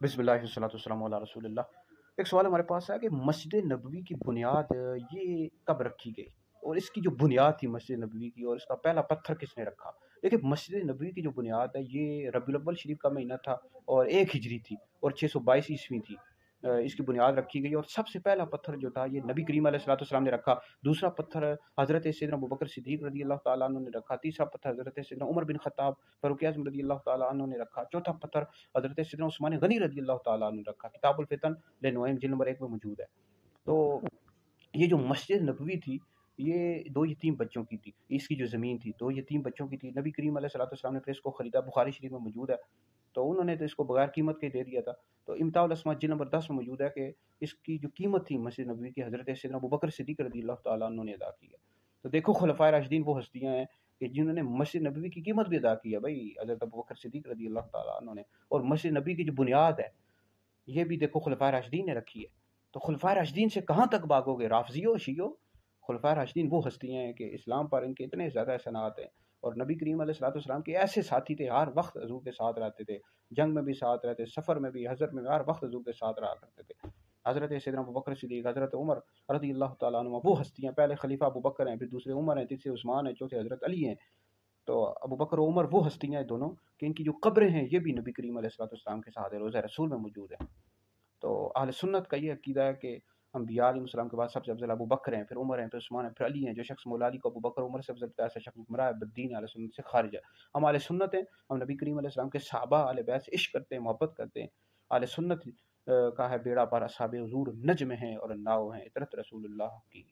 बिस्मिल्लाह वस्सलातु वस्सलामु अला रसूलिल्लाह। एक सवाल हमारे पास है कि मस्जिद नबवी की बुनियाद ये कब रखी गई, और इसकी जो बुनियाद थी मस्जिद नबवी की, और इसका पहला पत्थर किसने रखा। देखिए, मस्जिद नबवी की जो बुनियाद है ये रबीउल अव्वल शरीफ का महीना था, और 1 हिजरी थी, और 622 ईस्वी थी। इसकी बुनियाद रखी गई, और सबसे पहला पत्थर जो था ये नबी करीम अलैहिस्सलाम ने रखा। दूसरा पत्थर हज़रत सैयदना अबू बकर सिद्दीक़ रज़ी अल्लाह ताला अन्हु ने रखा। तीसरा पत्थर हज़रत सैयदना उमर बिन खत्ताब फ़ारूक आज़म रज़ी अल्लाह ताला अन्हु ने रखा। चौथा पत्थर हज़रत सैयदना उस्मान गनी रज़ी अल्लाह ताला अन्हु ने रखा। किताबुल फितन ले-नुअयम जिल्द नंबर 1 में मौजूद है। तो ये जो मस्जिद नबवी थी, ये 2 यतीम बच्चों की थी। इसकी जो ज़मीन थी 2 यतीम बच्चों की थी। नबी करीम अलैहिस्सलाम ने फिर इसको खरीदा, बुखारी शरीफ में मौजूद है। तो उन्होंने तो इसको बगैर कीमत के दे दिया था। तो इम्ताउल अस्मा जिल्द नंबर 10 में मौजूद है कि इसकी जो कीमत थी मस्जिद नबवी की, हज़रत सैयदना अबू बकर सिद्दीक़ रज़ी अल्लाह ताला अन्हु ने अदा की है। तो देखो, खुलफाए राशिदीन वो हस्तियाँ हैं कि जिन्होंने मस्जिद नबवी की कीमत भी अदा की है भाई, हज़रत अबू बकर सिद्दीक़ रज़ी अल्लाह ताला अन्हु ने। और मस्जिद नबी की जो बुनियाद है ये भी देखो खुलफाए राशिदीन ने रखी है। तो खुलफाए राशिदीन से कहाँ तक भागोगे, राफ़ज़ियो शियो। खुलफाए राशिदीन वो हस्तियाँ हैं कि इस्लाम पर इनके इतने ज़्यादा एहसानात हैं, और नबी करीम अलैहिस्सलाम के ऐसे साथी थे, हर वक्त हज़ूर के साथ रहते थे। जंग में भी साथ रहते, सफ़र में भी, हज़र में भी, हर वक्त हज़ूर के साथ रहा करते थे। हज़रत सैयदना अबू बकर सिद्दीक़, हज़रत उमर रज़ी अल्लाह ताला अन्हुमा वो हस्तियाँ, पहले खलीफा अबू बकर हैं, फिर दूसरे उमर हैं, तीसरे उस्मान हैं, चौथे हज़रत अली हैं। तो अबू बकर और उमर वो हस्तियाँ हैं दोनों कि इनकी जो कब्रें हैं ये भी नबी करीम अलैहिस्सलाम के साथ रोज़ा रसूल में मौजूद है। तो अहले सुन्नत का ये अकीदा है कि अम्बिया अलैहिस्सलाम के बाद सबसे अफ़ज़ल अबू बकर हैं, फिर उमर हैं, फिर उस्मान हैं, फिर अली हैं। जो शख्स मौला अली को अबू बकर उमर से अफ़ज़ल कहता है, ऐसा शख्स गुमराह है, बद्दीन है, अहले सुन्नत से खारिज है। हम अहले सुन्नत हैं, हम नबी करीम अलैहिस्सलाम के सहाबा अहले बैत से इश्क करते हैं, मोहब्बत करते हैं। अहले सुन्नत का है बेड़ा पार असहाबे हुज़ूर नज्म हैं और नाव हैं इतरत रसूलुल्लाह की।